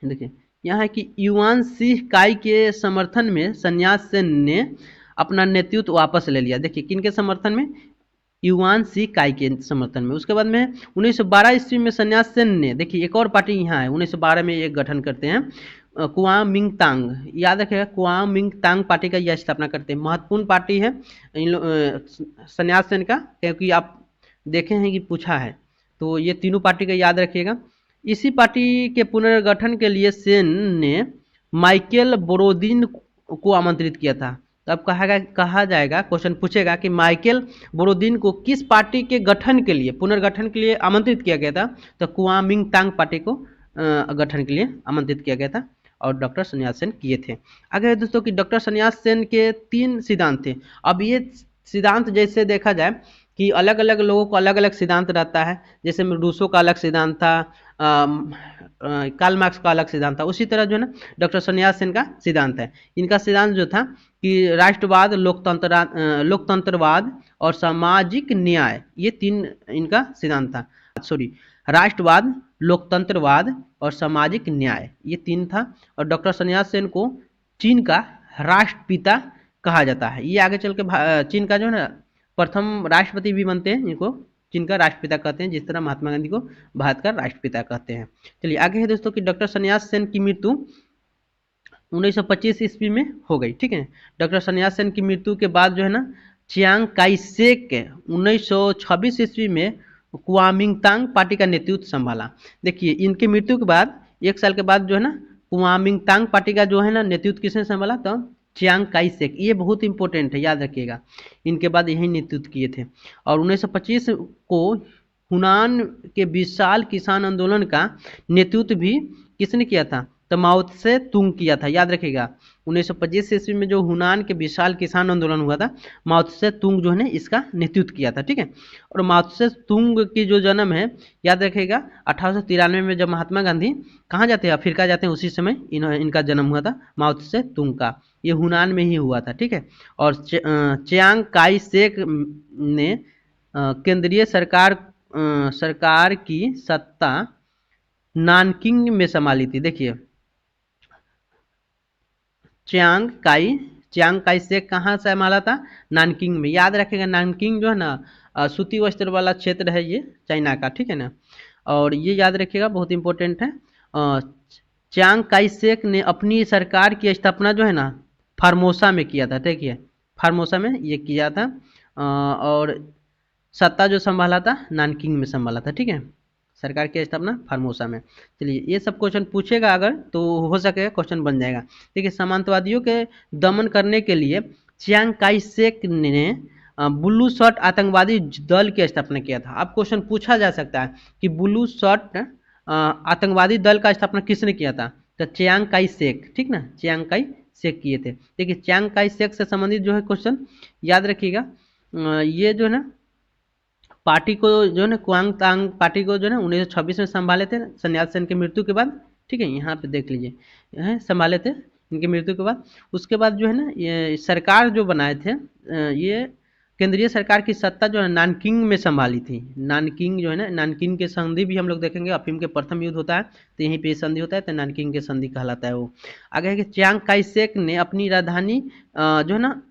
देखिए यहाँ है कि युआन शी काई के समर्थन में sun यat-sen ने अपना नेतृत्व वापस ले लिया। देखिए, किनके समर्थन में? युआन शी काई के समर्थन में। उसके बाद में 1912 ईस्वी में sun यat-sen ने, देखिए एक और पार्टी यहाँ है, 1912 में एक गठन करते हैं, कुआमिंगतांग, याद रखिएगा, कुआमिंगतांग पार्टी का यह स्थापना करते हैं। महत्वपूर्ण पार्टी है sun यat-sen का, क्योंकि आप देखे हैं कि पूछा है, तो ये तीनों पार्टी का याद रखिएगा। इसी पार्टी के पुनर्गठन के लिए सेन ने माइकल बोरोदिन को आमंत्रित किया था। तो अब कहा जाएगा, क्वेश्चन पूछेगा कि माइकल बोरोदिन को किस पार्टी के गठन के लिए, पुनर्गठन के लिए आमंत्रित किया गया था? तो कुआमिंगतांग पार्टी को गठन के लिए आमंत्रित किया गया था, और डॉक्टर sun यat-sen किए थे। आगे दोस्तों कि डॉक्टर sun यat-sen के 3 सिद्धांत थे। अब ये सिद्धांत जैसे देखा जाए कि अलग अलग लोगों को अलग अलग सिद्धांत रहता है, जैसे रूसो का अलग सिद्धांत था, कार्ल मार्क्स का अलग सिद्धांत था, उसी तरह जो है ना डॉक्टर sun यat-sen का सिद्धांत है। इनका सिद्धांत जो था कि राष्ट्रवाद, लोकतंत्रवाद और सामाजिक न्याय, ये 3 इनका सिद्धांत था। सॉरी, राष्ट्रवाद, लोकतंत्रवाद और सामाजिक न्याय, ये 3 था। और डॉक्टर sun यat-sen को चीन का राष्ट्रपिता कहा जाता है। ये आगे चल के चीन का जो है ना प्रथम राष्ट्रपति भी बनते हैं, इनको चीन का राष्ट्रपिता कहते हैं, जिस तरह महात्मा गांधी को भारत का राष्ट्रपिता कहते हैं। चलिए आगे है दोस्तों कि डॉक्टर sun यat-sen की मृत्यु 1925 ईस्वी में हो गई। ठीक है, डॉक्टर sun यat-sen की मृत्यु के बाद जो है ना चियांग काई शेक 1926 ईस्वी में कुआमिंगतांग पार्टी का नेतृत्व संभाला। देखिए, इनकी मृत्यु के बाद 1 साल के बाद जो है ना कुमामिंगतांग पार्टी का जो है ना नेतृत्व किसने संभाला, तो चियांग काई शेक। ये बहुत इंपॉर्टेंट है, याद रखिएगा। इनके बाद यही नेतृत्व किए थे। और 1925 को हुनान के विशाल किसान आंदोलन का नेतृत्व भी किसने किया था, तो माओ से तुंग किया था, याद रखिएगा। 1925 ईस्वी में जो हुनान के विशाल किसान आंदोलन हुआ था, माओ से तुंग जो है इसका नेतृत्व किया था, ठीक है। और माओ से तुंग की जो जन्म है, याद रखिएगा, 1893 में जब महात्मा गांधी कहाँ जाते हैं, अफ्रीका जाते हैं, उसी समय इनका जन्म हुआ था माओ से तुंग का। ये हुनान में ही हुआ था, ठीक है। और चियांग काई शेक ने केंद्रीय सरकार की सत्ता नानकिंग में संभाली थी। देखिए, चियांग काई शेक कहाँ से संभाला था, नानकिंग में। याद रखेगा, नानकिंग जो है ना सूती वस्त्र वाला क्षेत्र है ये चाइना का, ठीक है ना। और ये याद रखिएगा, बहुत इंपॉर्टेंट है। चियांग काई शेक ने अपनी सरकार की स्थापना जो है ना फार्मोसा में किया था, देखिए फार्मोसा में ये किया था। और सत्ता जो संभाला था नानकिंग में संभाला था, ठीक है। सरकार की स्थापना फार्मोसा में। चलिए, ये सब क्वेश्चन पूछेगा अगर तो हो सकेगा क्वेश्चन बन जाएगा। देखिए, सामंतवादियों के दमन करने के लिए चियांग काई शेक ने ब्लू शर्ट आतंकवादी दल की स्थापना किया था। अब क्वेश्चन पूछा जा सकता है कि ब्लू शर्ट आतंकवादी दल का स्थापना किसने किया था, तो चियांग काई शेक, ठीक ना, चियांग काई शेक किए थे। देखिए, चियांग काई शेक से संबंधित जो है क्वेश्चन याद रखिएगा। ये जो है ना पार्टी को जो है ना क्वांगतांग पार्टी को जो है ना 1926 में संभाले थे सन्याल सेन की मृत्यु के बाद, ठीक है। यहाँ पे देख लीजिए, यहाँ संभाले थे इनकी मृत्यु के बाद। उसके बाद जो है ना ये सरकार जो बनाए थे, ये केंद्रीय सरकार की सत्ता जो है नानकिंग में संभाली थी। नानकिंग जो है ना, नानकिंग के संधि भी हम लोग देखेंगे। अफीम के प्रथम युद्ध होता है तो यहीं पे संधि होता है, तो नानकिंग के संधि कहलाता है वो। आगे है कि चियांग काई शेक ने अपनी राजधानी जो है ना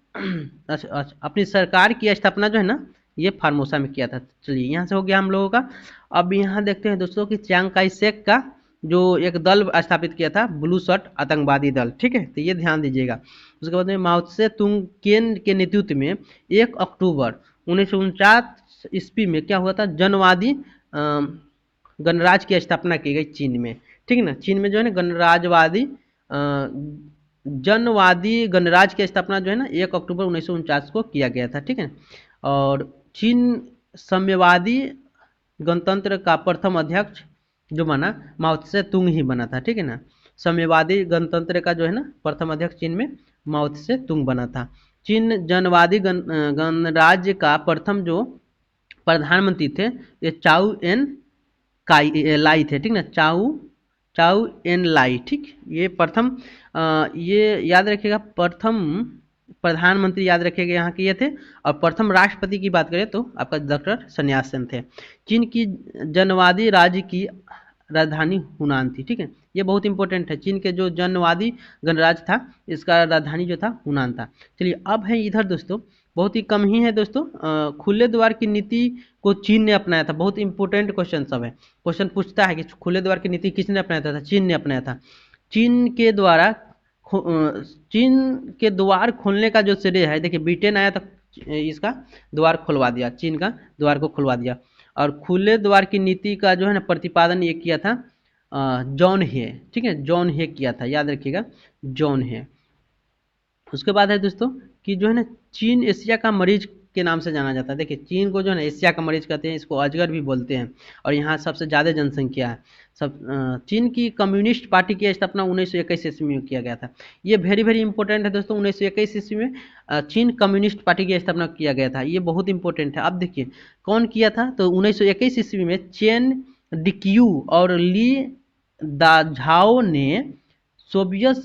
अपनी सरकार की स्थापना जो है ना ये फार्मोसा में किया था। चलिए, यहाँ से हो गया हम लोगों का। अब यहाँ देखते हैं दोस्तों कि चियांग काई शेक का जो एक दल स्थापित किया था ब्लू शर्ट आतंकवादी दल, ठीक है, तो ये ध्यान दीजिएगा। उसके बाद में माओ से तुंग केन के नेतृत्व में 1 अक्टूबर 1949 ईस्वी में क्या हुआ था, जनवादी गणराज्य की स्थापना की गई चीन में, ठीक है ना। चीन में जो है ना गणराज्यवादी जनवादी गणराज्य की स्थापना जो है ना 1 अक्टूबर 1949 को किया गया था, ठीक है। और चीन साम्यवादी गणतंत्र का प्रथम अध्यक्ष जो बना माओ से तुंग ही बना था, ठीक है ना। साम्यवादी गणतंत्र का जो है ना प्रथम अध्यक्ष चीन में माओ से तुंग बना था। चीन जनवादी गणराज्य का प्रथम जो प्रधानमंत्री थे ये चाउ एन लाई थे, ठीक ना, चाउ चाउ एन लाई, ठीक। ये प्रथम ये याद रखिएगा, प्रथम प्रधानमंत्री याद रखिएगा यहाँ के ये थे। और प्रथम राष्ट्रपति की बात करें तो आपका डॉक्टर सन्याल सेन थे। चीन की जनवादी राज्य की राजधानी हुनान थी, ठीक है। ये बहुत इंपॉर्टेंट है। चीन के जो जनवादी गणराज्य था इसका राजधानी जो था हुनान था। चलिए, अब है इधर दोस्तों, बहुत ही कम ही है दोस्तों, खुले द्वार की नीति को चीन ने अपनाया था। बहुत इंपॉर्टेंट क्वेश्चन सब है। क्वेश्चन पूछता है कि खुले द्वार की नीति किसने अपनाया था, चीन ने अपनाया था। चीन के द्वारा चीन के द्वार खोलने का जो श्रेय है, देखिए ब्रिटेन आया था इसका द्वार खुलवा दिया, चीन का द्वार को खुलवा दिया। और खुले द्वार की नीति का जो है ना प्रतिपादन ये किया था जॉन हे, ठीक है, जॉन हे किया था, याद रखिएगा, जॉन हे। उसके बाद है दोस्तों कि जो है ना चीन एशिया का मरीज के नाम से जाना जाता है। देखिए, चीन को जो है ना एशिया का मरीज कहते हैं, इसको अजगर भी बोलते हैं। और यहाँ सबसे ज़्यादा जनसंख्या है। चीन की कम्युनिस्ट पार्टी की स्थापना 1921 ईस्वी में किया गया था। ये वेरी वेरी इंपॉर्टेंट है दोस्तों। 1921 ईस्वी में चीन कम्युनिस्ट पार्टी की स्थापना किया गया था। ये बहुत इंपॉर्टेंट है। अब देखिए कौन किया था, तो 1921 ईस्वी में चेन डिक्यू और ली दाझाओ ने सोवियत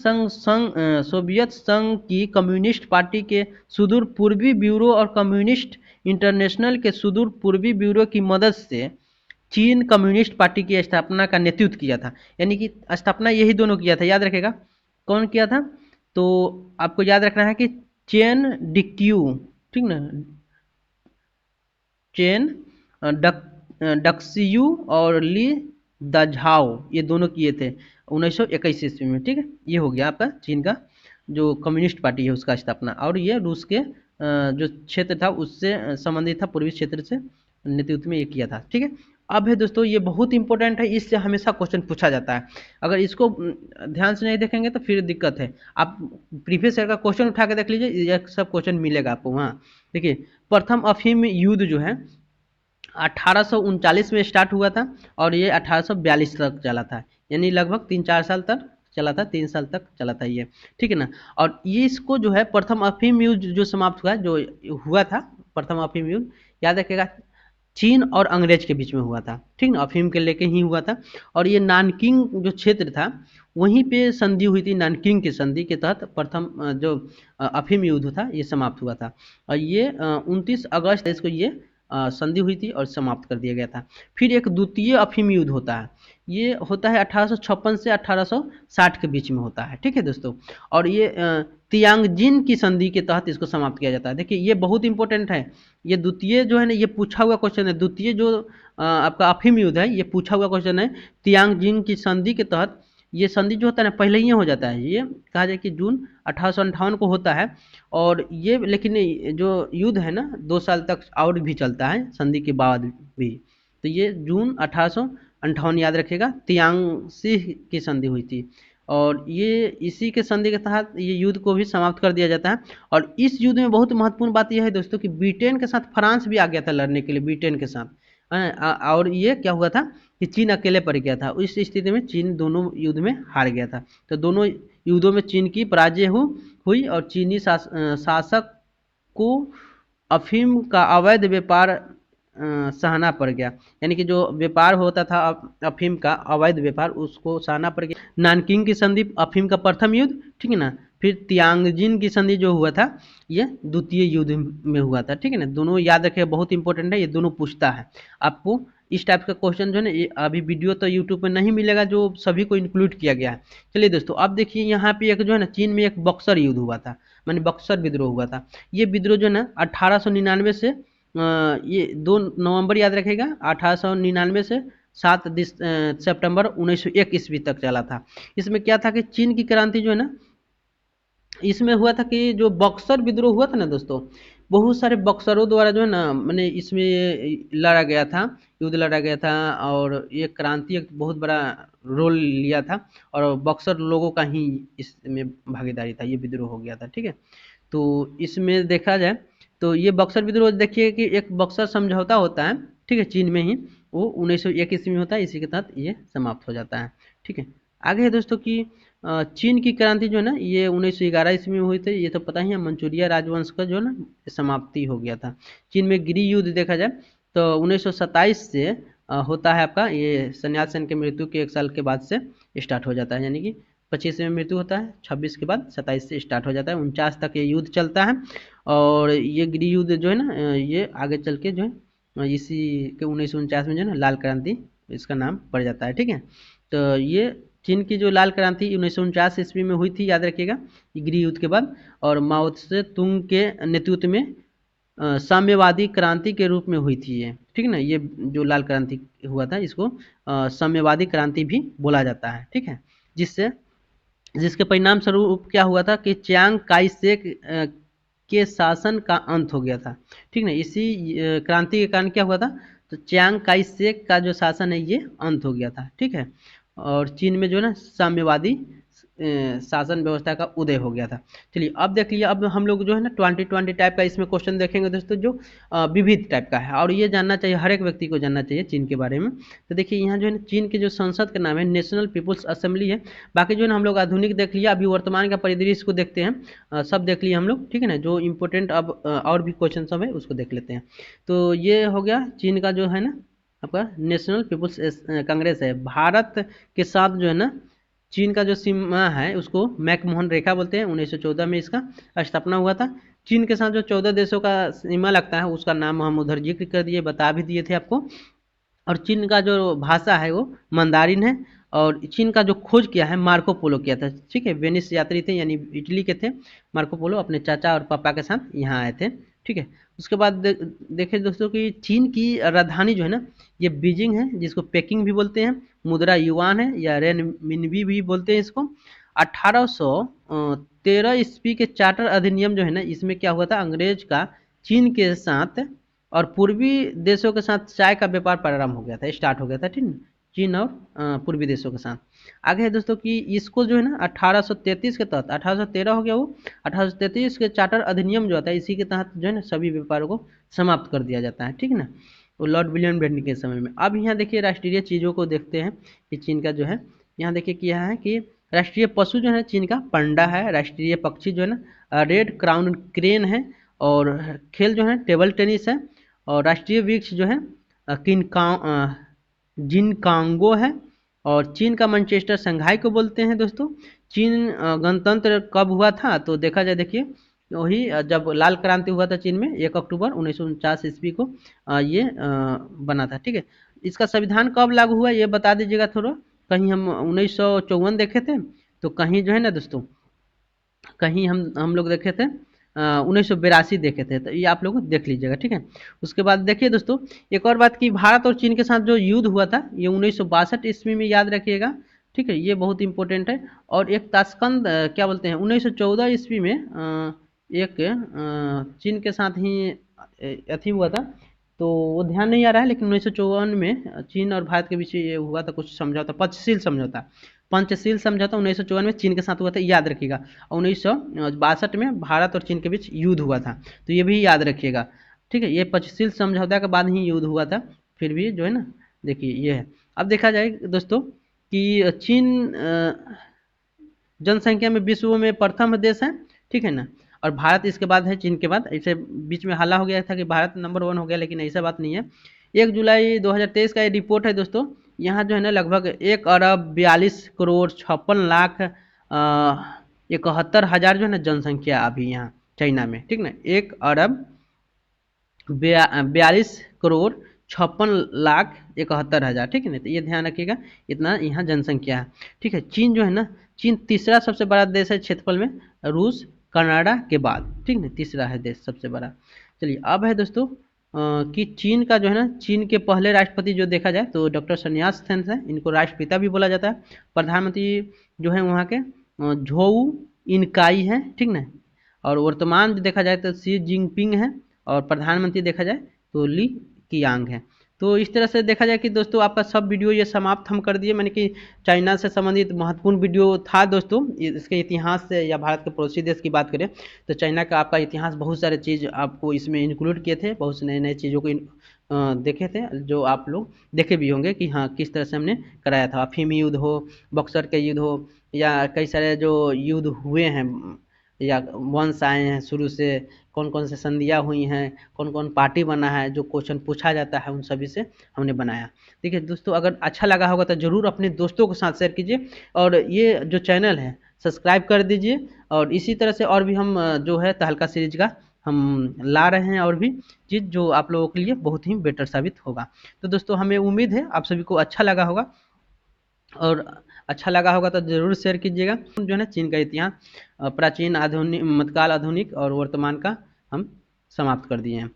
संघ की कम्युनिस्ट पार्टी के सुदूर पूर्वी ब्यूरो और कम्युनिस्ट इंटरनेशनल के सुदूर पूर्वी ब्यूरो की मदद से चीन कम्युनिस्ट पार्टी की स्थापना का नेतृत्व किया था। यानी कि स्थापना यही दोनों किया था, याद रखेगा। कौन किया था, तो आपको याद रखना है कि चेन डिक्यू, ठीक ना, चेन डक्सियू और ली दाझाओ, ये दोनों किए थे 1921 ईस्वी में, ठीक है। ये हो गया आपका चीन का जो कम्युनिस्ट पार्टी है उसका स्थापना। और ये रूस के जो क्षेत्र था उससे संबंधित था, पूर्वी क्षेत्र से नेतृत्व में ये किया था, ठीक है। अब है दोस्तों, ये बहुत इंपॉर्टेंट है, इससे हमेशा क्वेश्चन पूछा जाता है। अगर इसको ध्यान से नहीं देखेंगे तो फिर दिक्कत है। आप प्रीवियस ईयर का क्वेश्चन उठा के देख लीजिए, ये सब क्वेश्चन मिलेगा आपको वहाँ। देखिए, प्रथम अफीम युद्ध जो है 1839 में स्टार्ट हुआ था और ये 1842 तक चला था, यानी लगभग 3-4 साल तक चला था, 3 साल तक चला था ये, ठीक है ना। और ये इसको जो है प्रथम अफीम युद्ध जो समाप्त हुआ, जो हुआ था प्रथम अफीम युद्ध, याद रखिएगा, चीन और अंग्रेज के बीच में हुआ था, ठीक ना, अफीम के लेके ही हुआ था। और ये नानकिंग जो क्षेत्र था वहीं पे संधि हुई थी, नानकिंग की संधि के तहत प्रथम जो अफीम युद्ध था ये समाप्त हुआ था। और ये 29 अगस्त इसको ये संधि हुई थी और समाप्त कर दिया गया था। फिर एक द्वितीय अफीम युद्ध होता है, ये होता है 1856 से 1860 के बीच में होता है, ठीक है दोस्तों। और ये तियांगजिन की संधि के तहत इसको समाप्त किया जाता है। देखिए, ये बहुत इंपॉर्टेंट है, ये द्वितीय जो है ना, ये पूछा हुआ क्वेश्चन है। द्वितीय जो आपका अफीम युद्ध है, ये पूछा हुआ क्वेश्चन है। तियांगजिन की संधि के तहत ये संधि जो होता है ना, पहले ही हो जाता है, ये कहा जाए कि जून 1858 को होता है। और ये लेकिन जो युद्ध है ना 2 साल तक और भी चलता है संधि के बाद भी। तो ये जून 1858 याद रखिएगा, तियांगसी की संधि हुई थी। और ये इसी के संधि के तहत ये युद्ध को भी समाप्त कर दिया जाता है। और इस युद्ध में बहुत महत्वपूर्ण बात यह है दोस्तों कि ब्रिटेन के साथ फ्रांस भी आ गया था लड़ने के लिए, ब्रिटेन के साथ। और ये क्या हुआ था कि चीन अकेले पड़ गया था। इस स्थिति में चीन दोनों युद्ध में हार गया था। तो दोनों युद्धों में चीन की पराजय हुई और चीनी शासक को अफीम का अवैध व्यापार सहना पड़ गया, यानी कि जो व्यापार होता था अफीम का अवैध व्यापार, उसको सहना पड़ गया। नानकिंग की संधि अफीम का प्रथम युद्ध, ठीक है ना। फिर तियांगजिन की संधि जो हुआ था ये द्वितीय युद्ध में हुआ था, ठीक है ना। दोनों याद रखिए, बहुत इंपॉर्टेंट है, ये दोनों पूछता है आपको। इस टाइप का क्वेश्चन जो है ना, ये अभी वीडियो तो यूट्यूब पे नहीं मिलेगा, जो सभी को इंक्लूड किया गया है। चलिए दोस्तों, अब देखिए यहाँ पे एक जो है ना, चीन में एक बक्सर युद्ध हुआ था, माने बक्सर विद्रोह हुआ था। ये विद्रोह जो है ना 1899 से ये 2 नवंबर याद रखेगा, 1899 से 7 सितंबर 1901 ईस्वी तक चला था। इसमें क्या था कि चीन की क्रांति जो है ना, इसमें हुआ था कि जो बक्सर विद्रोह हुआ था ना दोस्तों, बहुत सारे बक्सरों द्वारा जो है ना, मैंने इसमें लड़ा गया था, युद्ध लड़ा गया था। और ये क्रांति एक बहुत बड़ा रोल लिया था और बक्सर लोगों का ही इसमें भागीदारी था, ये विद्रोह हो गया था, ठीक है। तो इसमें देखा जाए तो ये बक्सर विद्रोह देखिए कि एक बक्सर समझौता होता है, ठीक है, चीन में ही, वो 1901 ईस्वी में होता है, इसी के तहत ये समाप्त हो जाता है, ठीक है। आगे है दोस्तों कि चीन की क्रांति जो है ना, ये 1911 ईस्वी में हुई थी, ये तो पता ही है, मंचूरिया राजवंश का जो है ना समाप्ति हो गया था। चीन में गृह युद्ध देखा जाए तो 1927 से होता है आपका, ये सन्याल सेन के मृत्यु के 1 साल के बाद से स्टार्ट हो जाता है, यानी कि 25 में मृत्यु होता है, 26 के बाद 27 से स्टार्ट हो जाता है, 49 तक ये युद्ध चलता है। और ये गृह युद्ध जो है ना, ये आगे चल के जो है इसी के 1949 में जो है ना लाल क्रांति इसका नाम पड़ जाता है, ठीक है। तो ये चीन की जो लाल क्रांति 1949 ईस्वी में हुई थी, याद रखिएगा, गृह युद्ध के बाद। और माओ से तुंग के नेतृत्व में साम्यवादी क्रांति के रूप में हुई थी ये, ठीक है ना। ये जो लाल क्रांति हुआ था इसको साम्यवादी क्रांति भी बोला जाता है, ठीक है। जिसके परिणाम स्वरूप क्या हुआ था कि चियांग काई शेक के शासन का अंत हो गया था, ठीक ना। इसी क्रांति के कारण क्या हुआ था, तो चियांग काई शेक का जो शासन है ये अंत हो गया था, ठीक है। और चीन में जो है ना साम्यवादी शासन व्यवस्था का उदय हो गया था। चलिए अब देख लिया, अब हम लोग जो है ना 2020 टाइप का इसमें क्वेश्चन देखेंगे दोस्तों, जो विविध टाइप का है और ये जानना चाहिए, हर एक व्यक्ति को जानना चाहिए चीन के बारे में। तो देखिए यहाँ जो है ना, चीन के जो संसद का नाम है नेशनल पीपुल्स असेंबली है। बाकी जो है ना हम लोग आधुनिक देख लिया, अभी वर्तमान का परिदृश्य को देखते हैं, सब देख लिया हम लोग, ठीक है ना। जो इम्पोर्टेंट अब और भी क्वेश्चन सब है उसको देख लेते हैं। तो ये हो गया चीन का जो है ना आपका नेशनल पीपुल्स कांग्रेस है। भारत के साथ जो है ना चीन का जो सीमा है उसको मैकमोहन रेखा बोलते हैं, 1914 में इसका स्थापना हुआ था। चीन के साथ जो 14 देशों का सीमा लगता है उसका नाम हम उधर जिक्र कर दिए, बता भी दिए थे आपको। और चीन का जो भाषा है वो मंदारिन है। और चीन का जो खोज किया है मार्को पोलो किया था, ठीक है। वेनिस यात्री थे, यानी इटली के थे। मार्को पोलो अपने चाचा और पापा के साथ यहाँ आए थे, ठीक है। उसके बाद देखें दोस्तों कि चीन की राजधानी जो है ना ये बीजिंग है, जिसको पेकिंग भी बोलते हैं। मुद्रा युआन है या रेनमिनबी भी बोलते हैं इसको। 1813 ईस्वी के चार्टर अधिनियम जो है ना, इसमें क्या हुआ था, अंग्रेज का चीन के साथ और पूर्वी देशों के साथ चाय का व्यापार प्रारंभ हो गया था, स्टार्ट हो गया था, ठीक है। चीन और पूर्वी देशों के साथ। आगे है दोस्तों कि इसको जो है ना 1833 के तहत, 1813 हो गया वो, 1833 के चार्टर अधिनियम जो आता है इसी के तहत जो है ना सभी व्यापारों को समाप्त कर दिया जाता है, ठीक है ना। वो लॉर्ड विलियम बेंटिंक के समय में। अब यहाँ देखिए राष्ट्रीय चीज़ों को देखते हैं कि चीन का जो है, यहाँ देखिए क्या है कि राष्ट्रीय पशु जो है चीन का पंडा है, राष्ट्रीय पक्षी जो है ना रेड क्राउन क्रेन है, और खेल जो है टेबल टेनिस है, और राष्ट्रीय वृक्ष जो है जिनकांगो है, और चीन का मैनचेस्टर शंघाई को बोलते हैं दोस्तों। चीन गणतंत्र कब हुआ था तो देखा जाए, देखिए वही जब लाल क्रांति हुआ था चीन में 1 अक्टूबर 1949 ईस्वी को ये बना था, ठीक है। इसका संविधान कब लागू हुआ ये बता दीजिएगा थोड़ा। कहीं हम 1954 देखे थे, तो कहीं जो है ना दोस्तों, कहीं हम लोग देखे थे 1982 देखे थे, तो ये आप लोग देख लीजिएगा, ठीक है। उसके बाद देखिए दोस्तों, एक और बात कि भारत और चीन के साथ जो युद्ध हुआ था ये 1962 ईस्वी में, याद रखिएगा, ठीक है, ये बहुत इंपॉर्टेंट है। और एक ताशकंद क्या बोलते हैं 1914 ईस्वी में एक चीन के साथ ही अथी हुआ था, तो वो ध्यान नहीं आ रहा है, लेकिन 1954 में चीन और भारत के बीच ये हुआ था कुछ समझौता, पंचशील समझौता, पंचशील समझौता 1954 में चीन के साथ हुआ था, याद रखिएगा। 1962 में भारत और चीन के बीच युद्ध हुआ था, तो ये भी याद रखिएगा, ठीक है। ये पंचशील समझौता के बाद ही युद्ध हुआ था, फिर भी जो है ना देखिए ये है। अब देखा जाए दोस्तों कि चीन जनसंख्या में विश्व में प्रथम देश है, ठीक है ना, और भारत इसके बाद है चीन के बाद। ऐसे बीच में हल्ला हो गया था कि भारत नंबर 1 हो गया, लेकिन ऐसा बात नहीं है। 1 जुलाई 2023 का ये रिपोर्ट है दोस्तों। यहाँ जो है ना लगभग 1 अरब 42 करोड़ 56 लाख 71 हज़ार जो है ना जनसंख्या अभी यहाँ चाइना में, ठीक ना। 1 अरब 42 करोड़ 56 लाख 71 हज़ार, ठीक है ना। तो ये ध्यान रखिएगा, इतना यहाँ जनसंख्या है, ठीक है। चीन जो है ना, चीन तीसरा सबसे बड़ा देश है क्षेत्रफल में, रूस कनाडा के बाद, ठीक है, तीसरा है देश सबसे बड़ा। चलिए अब है दोस्तों कि चीन का जो है ना, चीन के पहले राष्ट्रपति जो देखा जाए तो डॉक्टर सन्यास सेन है, इनको राष्ट्रपिता भी बोला जाता है। प्रधानमंत्री जो है वहाँ के झोउ इनकाई है, ठीक ना। और वर्तमान जो देखा जाए तो शी जिनपिंग है, और प्रधानमंत्री देखा जाए तो ली कियांग है। तो इस तरह से देखा जाए कि दोस्तों आपका सब वीडियो ये समाप्त हम कर दिए, मैंने कि चाइना से संबंधित महत्वपूर्ण वीडियो था दोस्तों। इसके इतिहास से या भारत के पड़ोसी देश की बात करें तो चाइना का आपका इतिहास बहुत सारे चीज़ आपको इसमें इंक्लूड किए थे, बहुत से नए नए चीज़ों को देखे थे, जो आप लोग देखे भी होंगे कि हाँ किस तरह से हमने कराया था। अफीमी युद्ध हो, बक्सर के युद्ध हो, या कई सारे जो युद्ध हुए हैं या वंश आए हैं शुरू से, कौन कौन से संधियाँ हुई हैं, कौन कौन पार्टी बना है, जो क्वेश्चन पूछा जाता है उन सभी से हमने बनाया। देखिए दोस्तों, अगर अच्छा लगा होगा तो ज़रूर अपने दोस्तों के साथ शेयर कीजिए, और ये जो चैनल है सब्सक्राइब कर दीजिए। और इसी तरह से और भी हम जो है तहलका सीरीज का हम ला रहे हैं और भी चीज़ जो आप लोगों के लिए बहुत ही बेटर साबित होगा। तो दोस्तों हमें उम्मीद है आप सभी को अच्छा लगा होगा, और अच्छा लगा होगा तो ज़रूर शेयर कीजिएगा। जो है ना चीन का इतिहास प्राचीन, आधुनिक, मध्यकाल, आधुनिक और वर्तमान का हम समाप्त कर दिए हैं।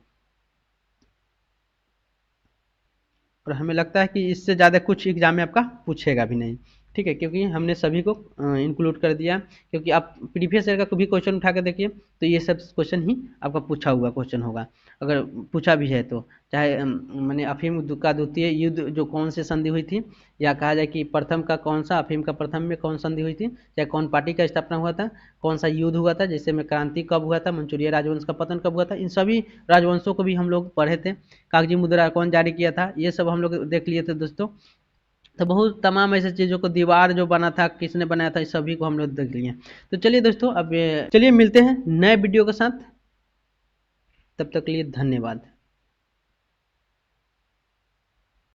और हमें लगता है कि इससे ज़्यादा कुछ एग्जाम में आपका पूछेगा भी नहीं, ठीक है, क्योंकि हमने सभी को इंक्लूड कर दिया। क्योंकि आप प्रीवियस ईयर का भी क्वेश्चन उठा के देखिए तो ये सब क्वेश्चन ही आपका पूछा हुआ क्वेश्चन होगा, अगर पूछा भी है तो। चाहे मैंने अफीम का द्वितीय युद्ध जो कौन से संधि हुई थी, या कहा जाए कि प्रथम का कौन सा, अफीम का प्रथम में कौन संधि हुई थी, चाहे कौन पार्टी का स्थापना हुआ था, कौन सा युद्ध हुआ था, जैसे में क्रांति कब हुआ था, मंचूरिया राजवंश का पतन कब हुआ था, इन सभी राजवंशों को भी हम लोग पढ़े थे। कागजी मुद्रा कौन जारी किया था, ये सब हम लोग देख लिए थे दोस्तों। तो बहुत तमाम ऐसे चीज़ों को, दीवार जो बना था किसने बनाया था, इस सभी को हम लोग देख लिए। तो चलिए दोस्तों, अब चलिए मिलते हैं नए वीडियो के साथ, तब तक के लिए धन्यवाद।